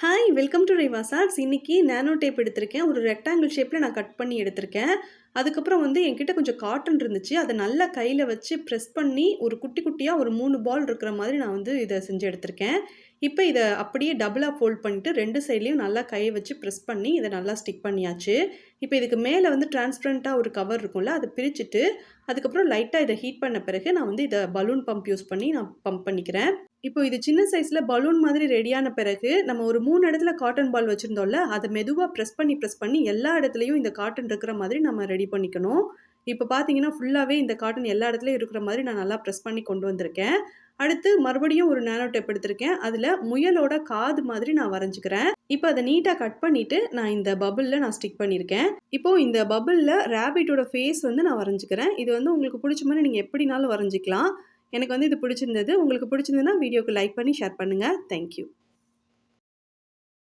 Hi welcome to REVA'S. இன்னைக்கு நானோ tape எடுத்திருக்கேன். ஒரு ரெக்டாங்கிள் ஷேப்பில் நான் கட் பண்ணி எடுத்திருக்கேன். அதுக்கப்புறம் என்கிட்ட கொஞ்சம் காட்டன் இருந்துச்சு. அதை நல்லா கையில் வச்சு ப்ரெஸ் பண்ணி ஒரு குட்டி குட்டியாக ஒரு 3 பால் இருக்கிற மாதிரி நான் இதை செஞ்சு எடுத்திருக்கேன். இப்போ இதை அப்படியே டபுளாக ஃபோல்ட் பண்ணிட்டு 2 சைட்லேயும் நல்லா கையை வச்சு ப்ரெஸ் பண்ணி இதை நல்லா ஸ்டிக் பண்ணியாச்சு. இப்போ இதுக்கு மேலே டிரான்ஸ்பரண்ட்டாக ஒரு கவர் இருக்கும்ல, அதை பிரிச்சுட்டு அதுக்கப்புறம் லைட்டாக இதை ஹீட் பண்ண பிறகு நான் இதை பலூன் பம்ப் யூஸ் பண்ணி நான் பம்ப் பண்ணிக்கிறேன். இப்போ இது சின்ன சைஸ்ல பலூன் மாதிரி ரெடியான பிறகு, நம்ம ஒரு 3 இடத்துல காட்டன் பால் வச்சிருந்தோம்ல, அத மெதுவா பிரஸ் பண்ணி எல்லா இடத்துலயும் இந்த காட்டன் இருக்கிற மாதிரி நம்ம ரெடி பண்ணிக்கணும். இப்ப பார்த்தீங்கன்னா, ஃபுல்லாவே இந்த காட்டன் எல்லா இடத்துலயும் இருக்கிற மாதிரி நான் நல்லா பிரஸ் பண்ணி கொண்டு வந்திருக்கேன். அடுத்து மறுபடியும் ஒரு நானோ டேப் எடுத்திருக்கேன். அதுல முயலோட காது மாதிரி நான் வரைஞ்சுக்கிறேன். இப்ப அத நீட்டா கட் பண்ணிட்டு, நான் இந்த பபிள்ல நான் ஸ்டிக் பண்ணியிருக்கேன். இப்போ இந்த பபிள்ல ராபிட்டோட ஃபேஸ் நான் வரைஞ்சுக்கிறேன். இது உங்களுக்கு புடிச்ச மாதிரி நீங்க எப்படினாலும் வரைஞ்சுக்கலாம். எனக்கு இது பிடிச்சிருந்தது. உங்களுக்கு பிடிச்சிருந்ததுன்னா வீடியோக்கு லைக் பண்ணி ஷேர் பண்ணுங்க. Thank you.